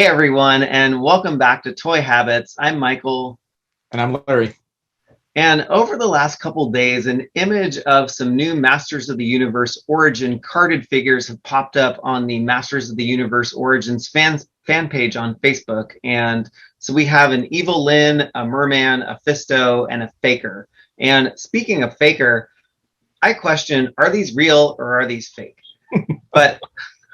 Hey everyone, and welcome back to Toy Habits. I'm Michael, And I'm Larry. and over the last couple days, an image of some new Masters of the Universe Origin carded figures have popped up on the Masters of the Universe Origins fan page on Facebook. And so we have an Evil-Lyn, a Mer-Man, a Fisto, and a Faker. And speaking of Faker, I question, are these real or are these fake? But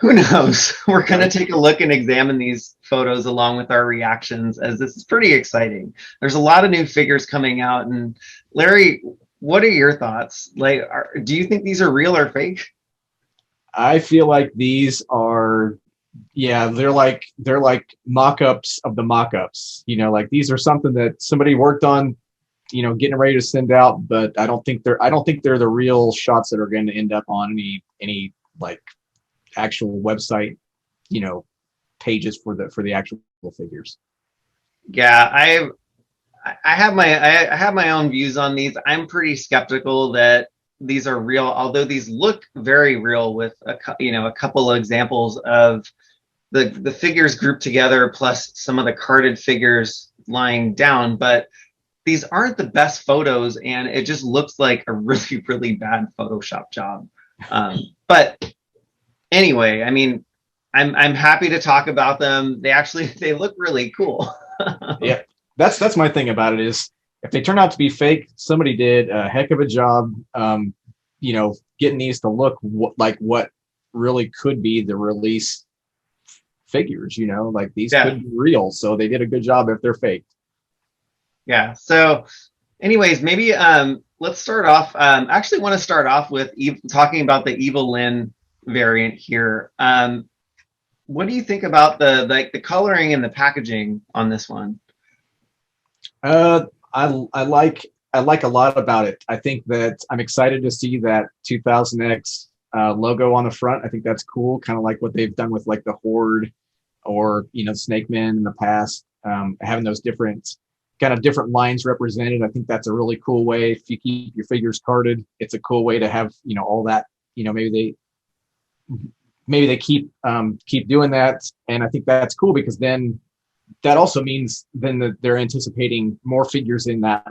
who knows? We're going to Right. take a look and examine these photos along with our reactions, as this is pretty exciting. There's a lot of new figures coming out. And Larry, what are your thoughts? Like, do you think these are real or fake? I feel like these are, yeah, they're like mock-ups of the mock-ups. Like these are something that somebody worked on, getting ready to send out, but I don't think they're the real shots that are going to end up on any like actual website, you know, pages for the actual figures. Yeah, I have my own views on these. I'm pretty skeptical that these are real, although these look very real with a couple of examples of the figures grouped together plus some of the carded figures lying down, but these aren't the best photos and it just looks like a really really bad Photoshop job. But anyway, I mean, I'm happy to talk about them. They look really cool. Yeah, that's my thing about it is if they turn out to be fake, somebody did a heck of a job, getting these to look like what really could be the release figures. Like these Yeah, could be real, so they did a good job if they're fake. yeah. So anyways, maybe let's start off. Actually want to start off with talking about the Evil-Lyn variant here. What do you think about the coloring and the packaging on this one? Uh, I like a lot about it. I think that I'm excited to see that 2000X logo on the front. I think that's cool, kind of like what they've done with like the Horde or Snake Man in the past. Having those different lines represented. I think that's a really cool way. If you keep your figures carded, it's a cool way to have all that. Maybe they keep doing that, and I think that's cool because then that also means then that they're anticipating more figures in that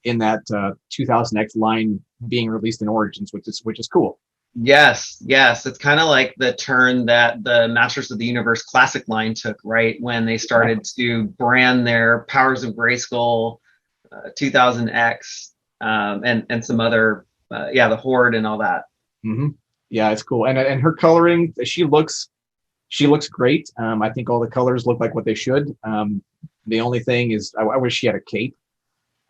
2000X line being released in Origins, which is cool. Yes, yes. It's kind of like the turn that the Masters of the Universe Classic line took, right? When they started Exactly. to brand their Powers of Grayskull, 2000X, and some other, yeah, the Horde and all that. hmm Yeah, it's cool, and her coloring, she looks great. I think all the colors look like what they should. The only thing is, I wish she had a cape,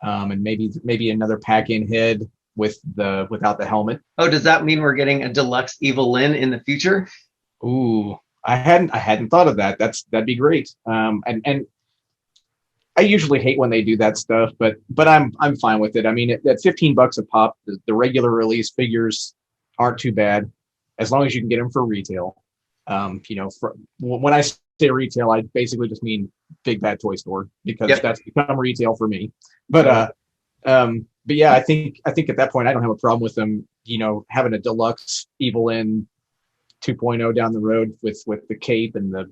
and maybe another pack-in head without the helmet. Oh, does that mean we're getting a deluxe Evil-Lyn in the future? Ooh, I hadn't thought of that. That'd be great. And I usually hate when they do that stuff, but I'm fine with it. I mean, at $15 a pop, the regular release figures aren't too bad, as long as you can get them for retail. When I say retail, I basically just mean Big Bad Toy Store because Yep. that's become retail for me. But yeah, I think at that point I don't have a problem with them, having a deluxe Evil-Lyn 2.0 down the road with the cape and the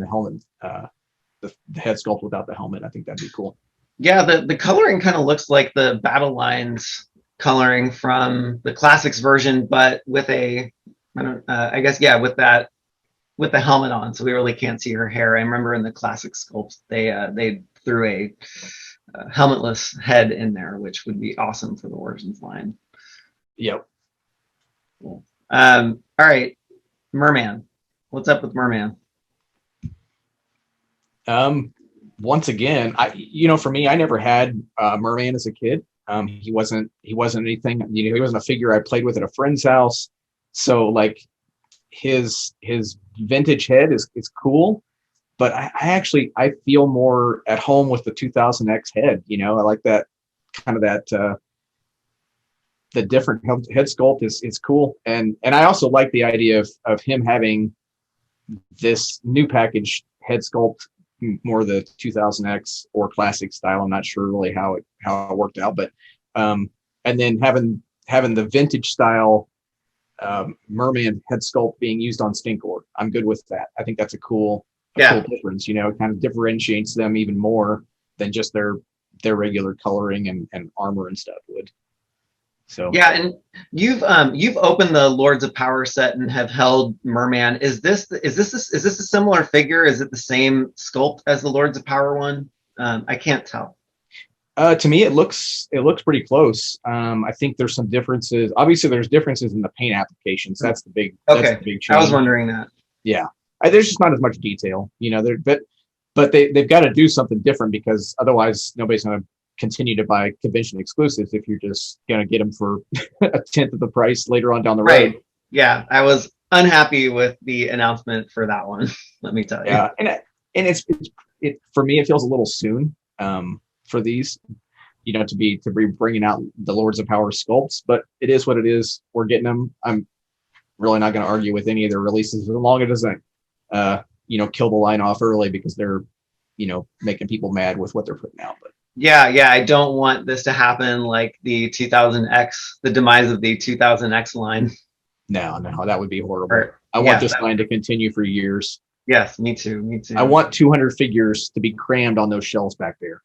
helmet, the head sculpt without the helmet. I think that'd be cool. Yeah, the coloring kind of looks like the Battle Lines coloring from the classics version, but with a, I don't, I guess, yeah, with the helmet on, so we really can't see her hair. I remember in the classic sculpts they threw a helmetless head in there, which would be awesome for the Origins line. Yep. Cool. All right, Merman. What's up with Merman? Um, Once again, for me, I never had Mer-Man as a kid. He wasn't anything. He wasn't a figure I played with at a friend's house. So like his vintage head is cool, but I feel more at home with the 2000X head. I like that kind of that the different head sculpt is cool, and I also like the idea of him having this new package head sculpt, more the 2000X or classic style. I'm not sure really how it worked out, but and then having the vintage style Mer-Man head sculpt being used on Stinkor. I'm good with that. I think that's a cool Yeah. cool difference. You know, it kind of differentiates them even more than just their regular coloring and armor and stuff would. So Yeah, and you've opened the Lords of Power set and have held Merman. Is this a similar figure? Is it the same sculpt as the Lords of Power one? I can't tell. to me, it looks pretty close. I think there's some differences. Obviously, there's differences in the paint applications. That's Okay, the big I was change. wondering that. Yeah, there's just not as much detail, you know. But they've got to do something different because otherwise nobody's going to continue to buy convention exclusives if you're just going to get them for a tenth of the price later on down the road. Right. Yeah, I was unhappy with the announcement for that one. Let me tell you. Yeah, and it for me it feels a little soon for these, you know, to be bringing out the Lords of Power sculpts, but it is what it is. We're getting them. I'm really not going to argue with any of their releases as long as it doesn't kill the line off early because they're making people mad with what they're putting out. But Yeah, I don't want this to happen like the 2000X, the demise of the 2000X line. no, that would be horrible. Or, I want yeah, this line to continue for years. yes, me too. Me too. I want 200 figures to be crammed on those shelves back there.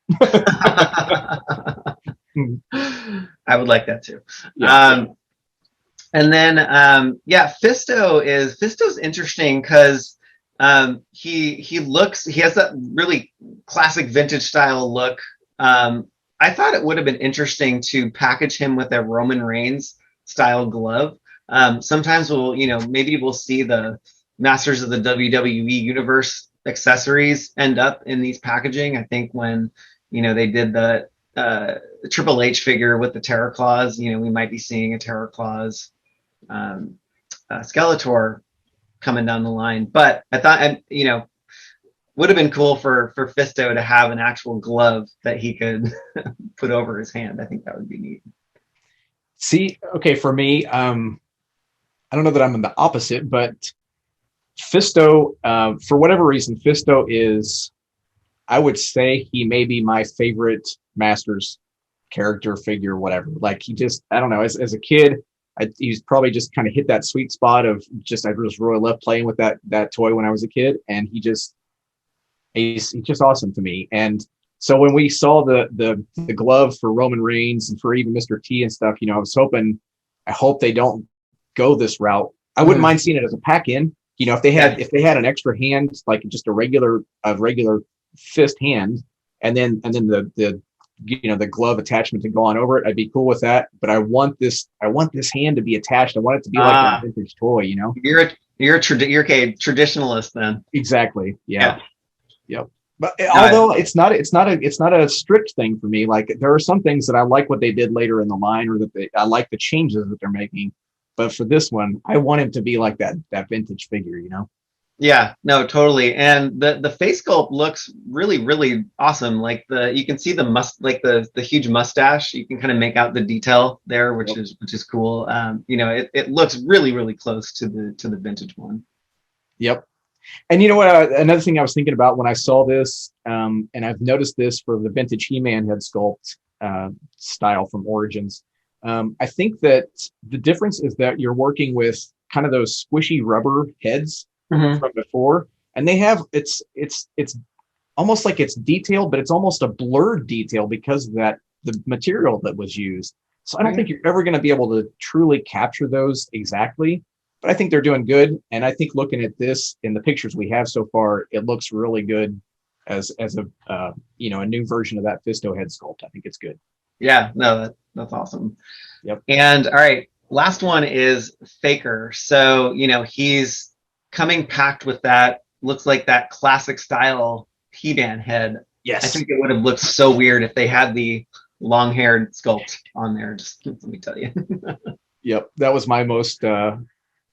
I would like that too. Yeah. And then Fisto's interesting because he has that really classic vintage style look. I thought it would have been interesting to package him with a Roman Reigns style glove. Sometimes maybe we'll see the Masters of the WWE Universe accessories end up in these packaging. I think when they did the Triple H figure with the Terror Claws, we might be seeing a Terror Claws Skeletor coming down the line. But I thought, would have been cool for Fisto to have an actual glove that he could put over his hand. I think that would be neat. See, okay, for me, I don't know that I'm in the opposite, but Fisto, for whatever reason, Fisto is, I would say he may be my favorite Masters character figure, whatever. Like I don't know, as a kid, he's probably just kind of hit that sweet spot of I just really loved playing with that toy when I was a kid, and he's just awesome to me. And so when we saw the glove for Roman Reigns and for even Mr. T and stuff, I hope they don't go this route. I wouldn't mind seeing it as a pack in. If they had an extra hand, like just a regular fist hand, and then the glove attachment to go on over it, I'd be cool with that. But I want this hand to be attached. I want it to be like a vintage toy. You're a traditionalist then. Exactly. Yeah. Yep. But although it's not a strict thing for me. Like there are some things that I like what they did later in the line, or I like the changes that they're making. But for this one, I want him to be like that vintage figure. Yeah, no, totally. And the face sculpt looks really, really awesome. Like you can see the huge mustache. You can kind of make out the detail there, which is cool. It looks really, really close to the vintage one. Yep. And you know what? Another thing I was thinking about when I saw this, and I've noticed this for the vintage He-Man head sculpt style from Origins. I think that the difference is that you're working with kind of those squishy rubber heads from before, and they have it's almost like it's detailed, but it's almost a blurred detail because of the material that was used. So I don't think you're ever going to be able to truly capture those exactly, but I think they're doing good. And I think looking at this in the pictures we have so far, it looks really good as a new version of that Fisto head sculpt. I think it's good. Yeah, no, that's awesome. Yep. And all right, last one is Faker. So he's coming packed with that, looks like that classic style He-Man head. Yes. I think it would have looked so weird if they had the long-haired sculpt on there. Just let me tell you. Yep, that was my the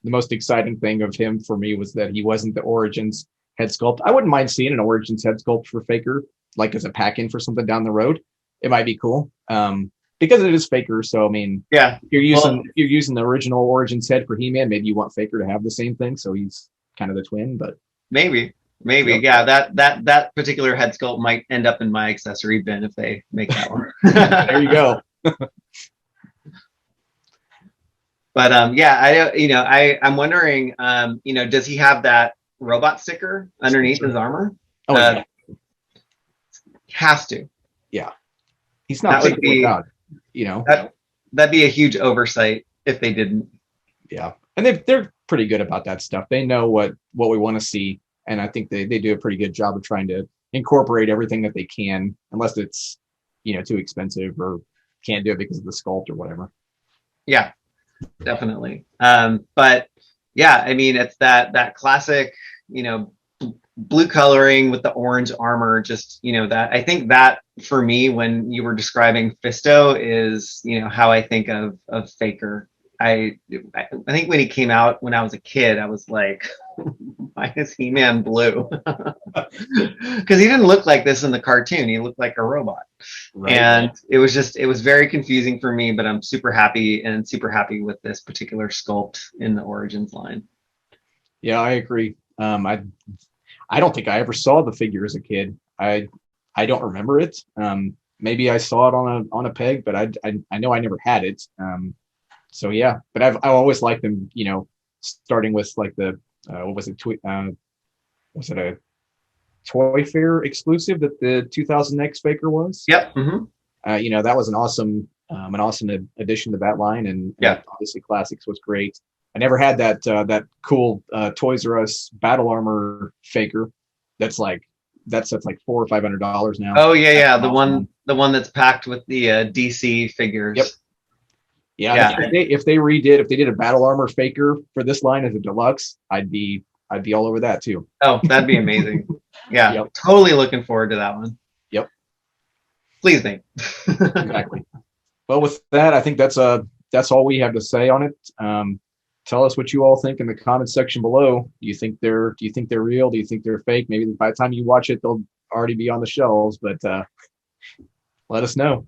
most exciting thing of him for me was that he wasn't the Origins head sculpt. I wouldn't mind seeing an Origins head sculpt for Faker, like as a pack-in for something down the road. It might be cool. Because it is Faker, so I mean, yeah. If you're using the original Origins head for He-Man, maybe you want Faker to have the same thing, so he's kind of the twin. But maybe, yeah. That particular head sculpt might end up in my accessory bin if they make that one. There you go. But I'm wondering, does he have that robot sticker underneath his armor. Oh yeah, Has to. yeah. He's not That would thinking be without, you know. that'd be a huge oversight if they didn't. Yeah, and they're pretty good about that stuff. They know what we want to see, and I think they do a pretty good job of trying to incorporate everything that they can, unless it's too expensive or can't do it because of the sculpt or whatever. Yeah, definitely. But yeah, I mean, it's that classic, blue coloring with the orange armor. Just that I think that for me, when you were describing Fisto, is how I think of Faker. I think when he came out when I was a kid, I was like, why is He-Man blue? Because he didn't look like this in the cartoon. He looked like a robot. Right. And it was very confusing for me, but I'm super happy with this particular sculpt in the Origins line. Yeah, I agree. I don't think I ever saw the figure as a kid. I don't remember it. Maybe I saw it on a peg, but I know I never had it. So yeah, but I always liked them. Starting with like the what was it? Was it a Toy Fair exclusive that the 2000X Faker was? Yep. Mm-hmm. That was an awesome addition to that line, and obviously Classics was great. I never had that cool Toys R Us Battle Armor Faker. That's like $400 or $500 now. Oh yeah. The one that's packed with the DC figures. Yep. Yeah. If they did a Battle Armor Faker for this line as a deluxe, I'd be all over that too. Oh, that'd be amazing. Yeah. Yep. Totally looking forward to that one. Yep. Please me. Exactly. Well, with that, I think that's all we have to say on it. Tell us what you all think in the comments section below. Do you think they're real? Do you think they're fake? Maybe by the time you watch it, they'll already be on the shelves, but let us know.